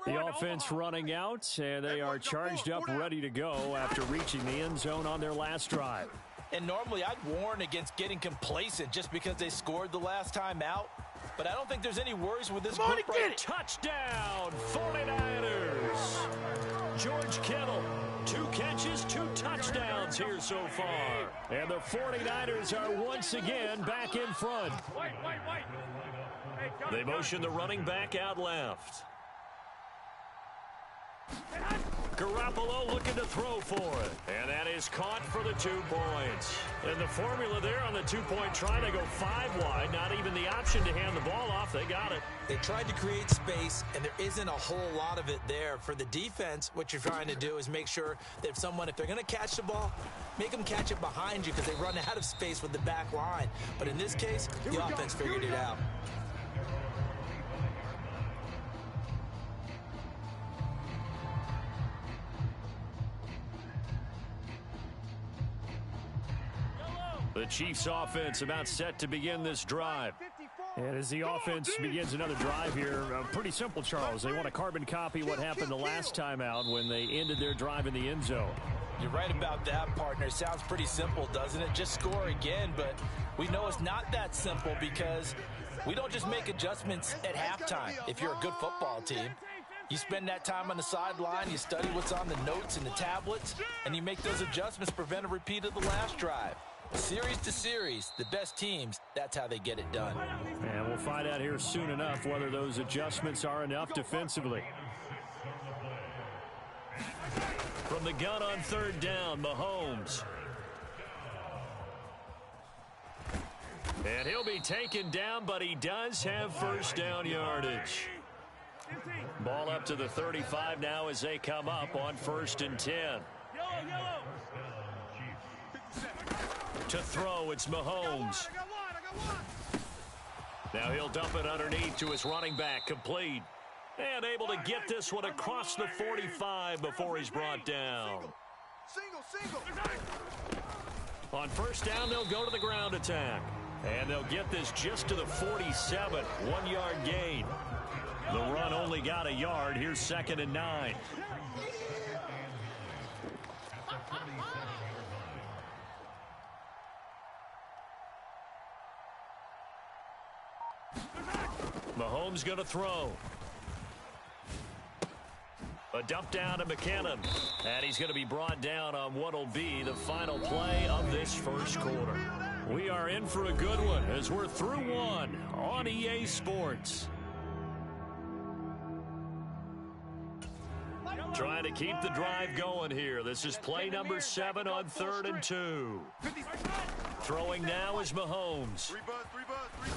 The offense running out, and they are charged up, ready to go after reaching the end zone on their last drive. And normally I'd warn against getting complacent just because they scored the last time out. But I don't think there's any worries with this group right. Touchdown, 49ers. George Kittle 2 catches, 2 touchdowns here so far. And the 49ers are once again back in front. They motion the running back out left. Garoppolo looking to throw for it. And that is caught for the 2 points. And the formula there on the 2-point try, they go 5 wide. Not even the option to hand the ball off. They got it. They tried to create space, and there isn't a whole lot of it there. For the defense, what you're trying to do is make sure that if they're going to catch the ball, make them catch it behind you because they run out of space with the back line. But in this case, the offense figured it out. The Chiefs offense about set to begin this drive. And as the offense begins another drive here, pretty simple, Charles. They want to carbon copy what happened the last time out when they ended their drive in the end zone. You're right about that, partner. Sounds pretty simple, doesn't it? Just score again, but we know it's not that simple because we don't just make adjustments at halftime. If you're a good football team, you spend that time on the sideline, you study what's on the notes and the tablets, and you make those adjustments to prevent a repeat of the last drive. Series to series, the best teams, that's how they get it done. And we'll find out here soon enough whether those adjustments are enough defensively. From the gun on 3rd down, Mahomes. And he'll be taken down, but he does have first down yardage. Ball up to the 35 now as they come up on 1st and 10. To throw, it's Mahomes. Now he'll dump it underneath to his running back, complete. And able to get this one across the 45 before he's brought down. Single. On 1st down, they'll go to the ground attack. And they'll get this just to the 47, 1-yard gain. The run only got a yard. Here's 2nd and 9. Mahomes going to throw. A dump down to McKinnon. And he's going to be brought down on what will be the final play of this first quarter. We are in for a good one as we're through one on EA Sports. Trying to keep the drive going here. This is play number 7 on 3rd and 2. Throwing now is Mahomes. 3 buzz.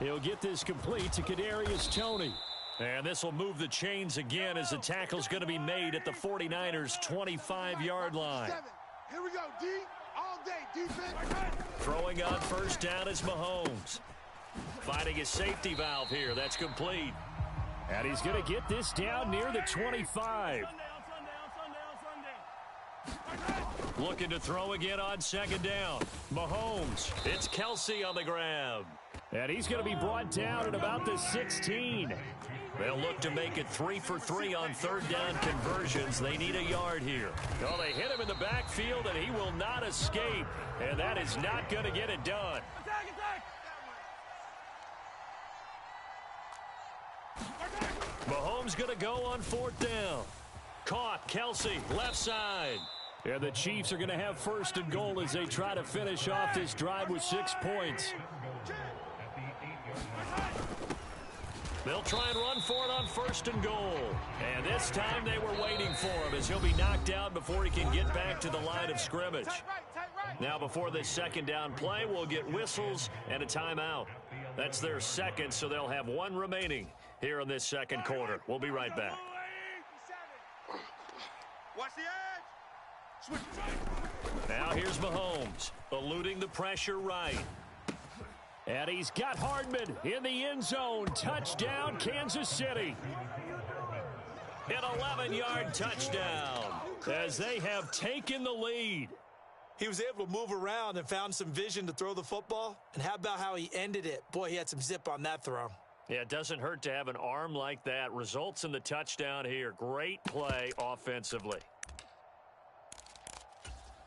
He'll get this complete to Kadarius Toney. And this will move the chains again as the tackle's going to be made at the 49ers' 25-yard line. Here we go, D. All day, defense. Throwing on 1st down is Mahomes. Finding a safety valve here. That's complete. And he's going to get this down near the 25. Looking to throw again on 2nd down. Mahomes. It's Kelsey on the grab. And he's going to be brought down at about the 16. They'll look to make it 3 for 3 on 3rd down conversions. They need a yard here. Oh, they hit him in the backfield, and he will not escape. And that is not going to get it done. Mahomes going to go on 4th down. Caught. Kelsey, left side. And the Chiefs are going to have 1st and goal as they try to finish off this drive with 6 points. They'll try and run for it on 1st and goal. And this time they were waiting for him as he'll be knocked out before he can get back to the line of scrimmage. Now before this 2nd down play, we'll get whistles and a timeout. That's their 2nd, so they'll have 1 remaining here in this 2nd quarter. We'll be right back. Watch the edge. Switch. Now here's Mahomes, eluding the pressure right. And he's got Hardman in the end zone. Touchdown, Kansas City. An 11-yard touchdown as they have taken the lead. He was able to move around and found some vision to throw the football. And how about how he ended it? Boy, he had some zip on that throw. Yeah, it doesn't hurt to have an arm like that. Results in the touchdown here. Great play offensively.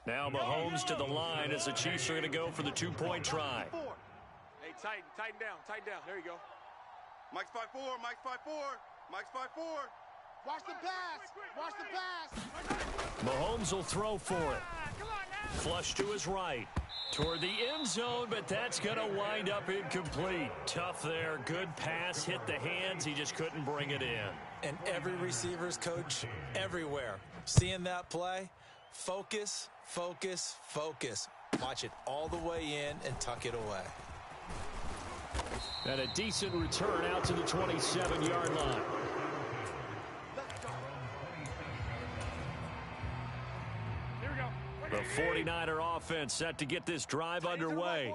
Now Mahomes to the line as the Chiefs are going to go for the 2-point try. Hey, tighten down. There you go. Mike's 5'4", Mike's 5'4", Mike's 5'4". Watch the pass. Watch the pass. Mahomes will throw for it. Flush to his right. Toward the end zone, but that's going to wind up incomplete. Tough there. Good pass. Hit the hands. He just couldn't bring it in. And every receiver's coach everywhere. Seeing that play, focus, focus, focus. Watch it all the way in and tuck it away. And a decent return out to the 27-yard line. The 49er offense set to get this drive underway.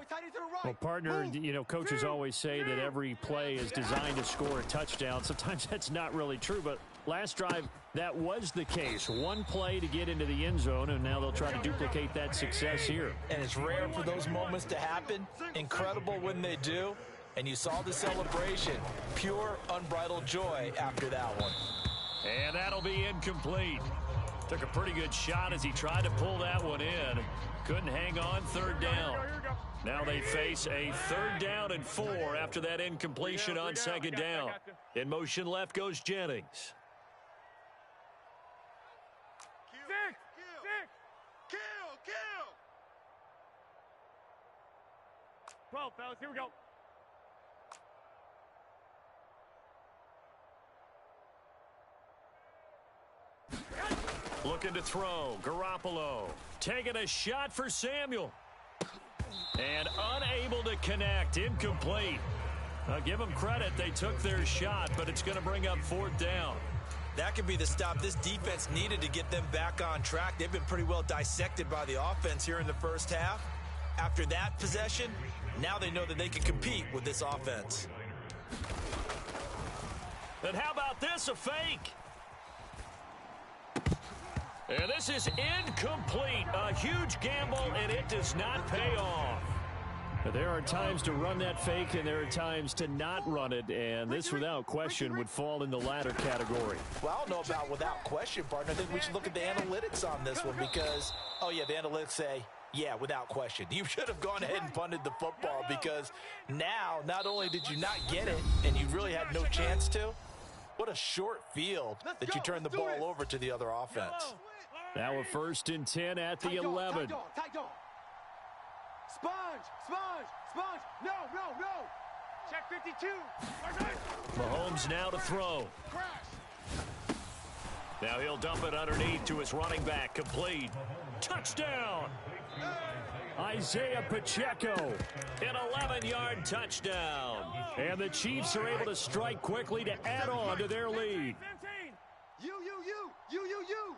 Well, partner, you know, coaches always say that every play is designed to score a touchdown. Sometimes that's not really true, but last drive, that was the case. One play to get into the end zone, and now they'll try to duplicate that success here. And it's rare for those moments to happen. Incredible when they do. And you saw the celebration. Pure, unbridled joy after that one. And that'll be incomplete. Took a pretty good shot as he tried to pull that one in. Couldn't hang on. Third down. Now they face a 3rd down and 4 after that incompletion on 2nd down. In motion left goes Jennings. Kill. 12, fellas, here we go. Looking to throw. Garoppolo taking a shot for Samuel. And unable to connect. Incomplete. I'll give them credit. They took their shot, but it's going to bring up 4th down. That could be the stop this defense needed to get them back on track. They've been pretty well dissected by the offense here in the first half. After that possession, now they know that they can compete with this offense. And how about this, a fake? And this is incomplete. A huge gamble, and it does not pay off. There are times to run that fake, and there are times to not run it, and this, without question, would fall in the latter category. Well, I don't know about without question, partner. I think we should look at the analytics on this one because, oh, yeah, the analytics say, yeah, without question. You should have gone ahead and punted the football because now, not only did you not get it, and you really had no chance to, what a short field that you turned the ball over to the other offense. Now a 1st and 10 at the 11. Tight dog. Sponge. No. Check 52. Mahomes now to throw. Now he'll dump it underneath to his running back. Complete. Touchdown. Isaiah Pacheco. An 11-yard touchdown. And the Chiefs are able to strike quickly to add on to their lead. You.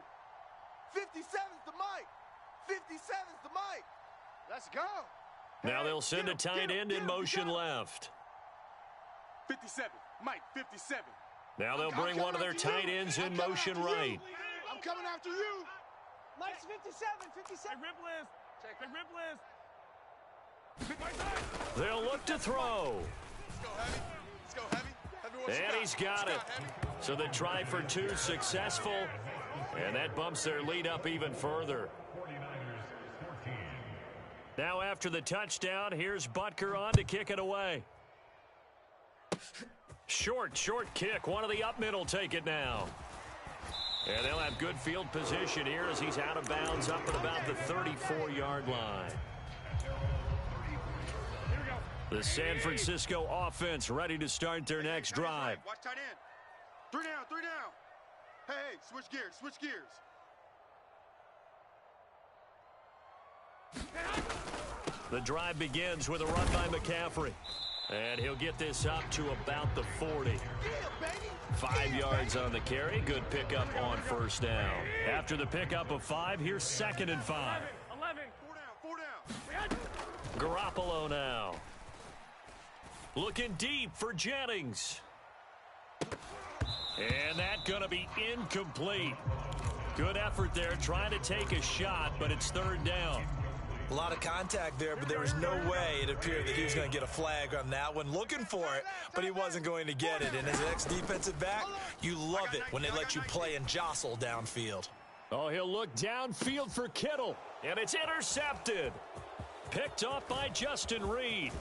57's the mic. 57's the mic. Let's go. Now they'll send a tight end in motion left. 57. Mike, 57. Now they'll bring one of their tight ends in motion right. I'm coming after you. Mike's 57. Check rip list. Check rip list. They'll look to throw. Let's go heavy. And he's got it. So the try for 2 successful. And that bumps their lead up even further. Now after the touchdown, here's Butker on to kick it away. Short kick. One of the up middle take it now. And they'll have good field position here as he's out of bounds up at about the 34-yard line. The San Francisco offense ready to start their next drive. Watch tight end. 3 down. Hey, switch gears. The drive begins with a run by McCaffrey. And he'll get this up to about the 40. 5 yards on the carry. Good pickup on 1st down. After the pickup of 5, here's 2nd and 5. 11. 4 down. Garoppolo now. Looking deep for Jennings. And that's going to be incomplete. Good effort there trying to take a shot, but it's 3rd down. A lot of contact there, but there was no way it appeared that he was going to get a flag on that one. Looking for it, but he wasn't going to get it. And as an ex-defensive back, you love it when they let you play and jostle downfield. Oh, he'll look downfield for Kittle, and it's intercepted. Picked off by Justin Reed.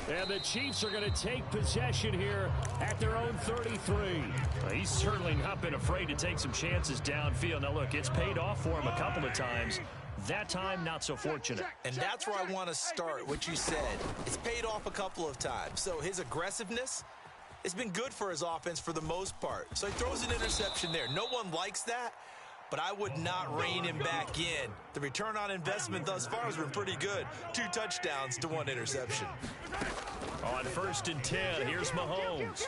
And the Chiefs are going to take possession here at their own 33. Well, he's certainly not been afraid to take some chances downfield. Now, look, it's paid off for him a couple of times. That time, not so fortunate. And that's where I want to start, what you said. It's paid off a couple of times. So his aggressiveness, it's been good for his offense for the most part. So he throws an interception there. No one likes that, but I would not rein him back in. The return on investment thus far has been pretty good. 2 touchdowns to 1 interception. On 1st and 10, here's Mahomes.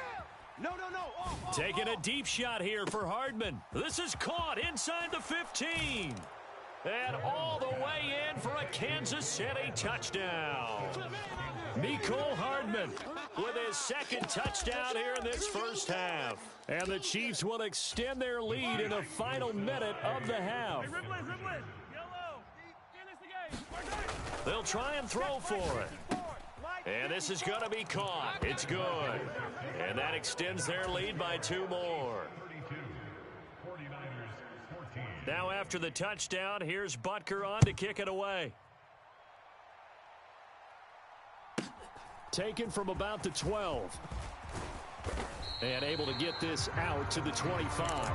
No. Taking a deep shot here for Hardman. This is caught inside the 15. And all the way in for a Kansas City touchdown. Mecole Hardman with his 2nd touchdown here in this first half. And the Chiefs will extend their lead in the final minute of the half. They'll try and throw for it. And this is going to be caught. It's good. And that extends their lead by 2 more. Now after the touchdown, here's Butker on to kick it away. Taken from about the 12. And able to get this out to the 25.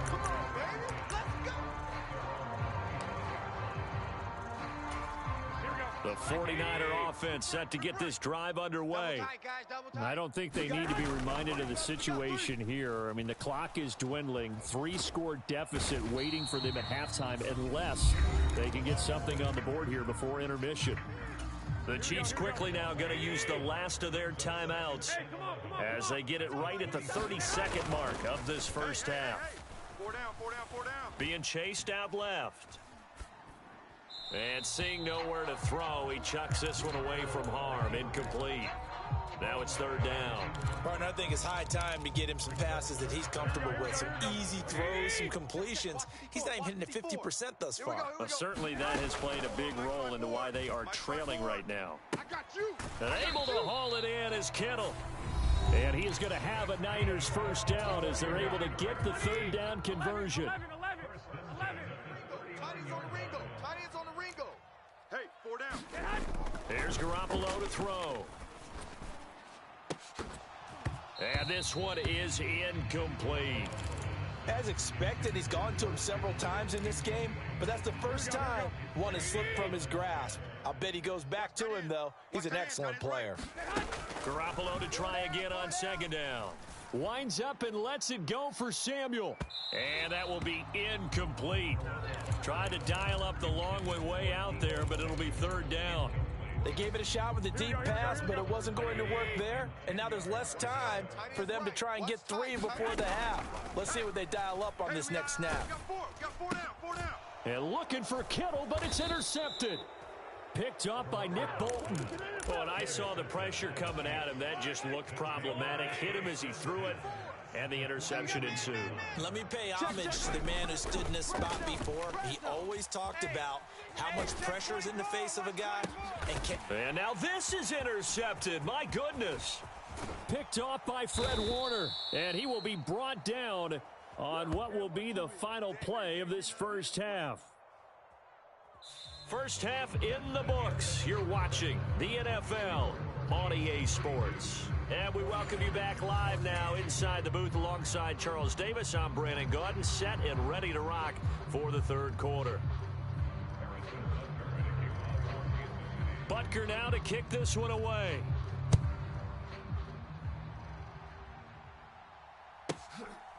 The 49er offense set to get this drive underway. I don't think they need to be reminded of the situation here. I mean, the clock is dwindling. 3-score deficit waiting for them at halftime unless they can get something on the board here before intermission. The Chiefs quickly now going to use the last of their timeouts as they get it right at the 32nd mark of this first half. 4 down. Being chased out left. And seeing nowhere to throw, he chucks this one away from harm. Incomplete. Now it's 3rd down. Partner, I think it's high time to get him some passes that he's comfortable with. Some easy throws, some completions. He's not even hitting at 50% thus far. Well, certainly that has played a big role into why they are trailing right now. And able to haul it in is Kittle. And he is going to have a Niners first down as they're able to get the 3rd down conversion. Hey, 4 down. Here's Garoppolo to throw. And this one is incomplete. As expected, he's gone to him several times in this game, but that's the first time one has slipped from his grasp. I'll bet he goes back to him, though. He's an excellent player. Garoppolo to try again on 2nd down. Winds up and lets it go for Samuel. And that will be incomplete. Tried to dial up the long one way out there, but it'll be 3rd down. They gave it a shot with a deep pass, but it wasn't going to work there. And now there's less time for them to try and get 3 before the half. Let's see what they dial up on this next snap. Got 4 down. And looking for Kittle, but it's intercepted. Picked up by Nick Bolton. Well, and I saw the pressure coming at him. That just looked problematic. Hit him as he threw it, and the interception ensued. Let me pay homage to the man who stood in this spot before. He always talked about how much pressure is in the face of a guy. And now this is intercepted. My goodness. Picked off by Fred Warner. And he will be brought down on what will be the final play of this first half. First half in the books. You're watching the NFL on EA Sports. And we welcome you back live now inside the booth alongside Charles Davis. I'm Brandon Gaudin, set and ready to rock for the 3rd quarter. Butker now to kick this one away.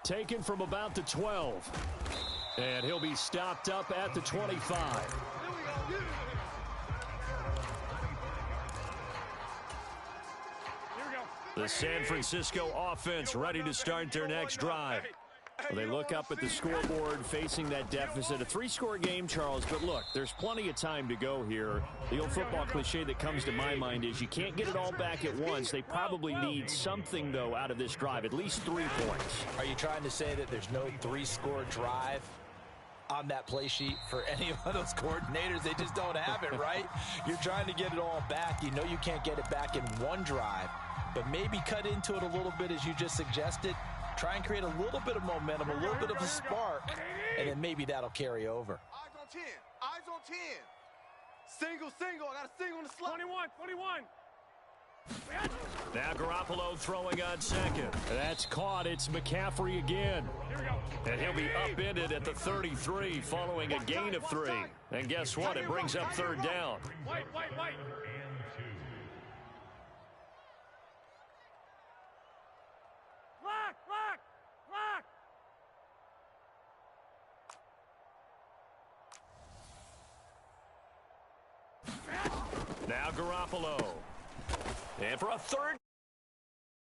Taken from about the 12. And he'll be stopped up at the 25. The San Francisco offense ready to start their next drive. Well, they look up at the scoreboard facing that deficit. A 3-score game, Charles, but look, there's plenty of time to go here. The old football cliche that comes to my mind is you can't get it all back at once. They probably need something, though, out of this drive, at least 3 points. Are you trying to say that there's no 3-score drive on that play sheet for any of those coordinators? They just don't have it, right? You're trying to get it all back. You know you can't get it back in one drive, but maybe cut into it a little bit as you just suggested. Try and create a little bit of momentum, a little bit of a spark, and then maybe that'll carry over. Eyes on 10. Eyes on 10. Single. I got a single on the slot. 21. Now Garoppolo throwing on second. That's caught. It's McCaffrey again. And he'll be upended at the 33 following a gain of 3. And guess what? It brings up third down. Wait. Lock. Now Garoppolo. And for a third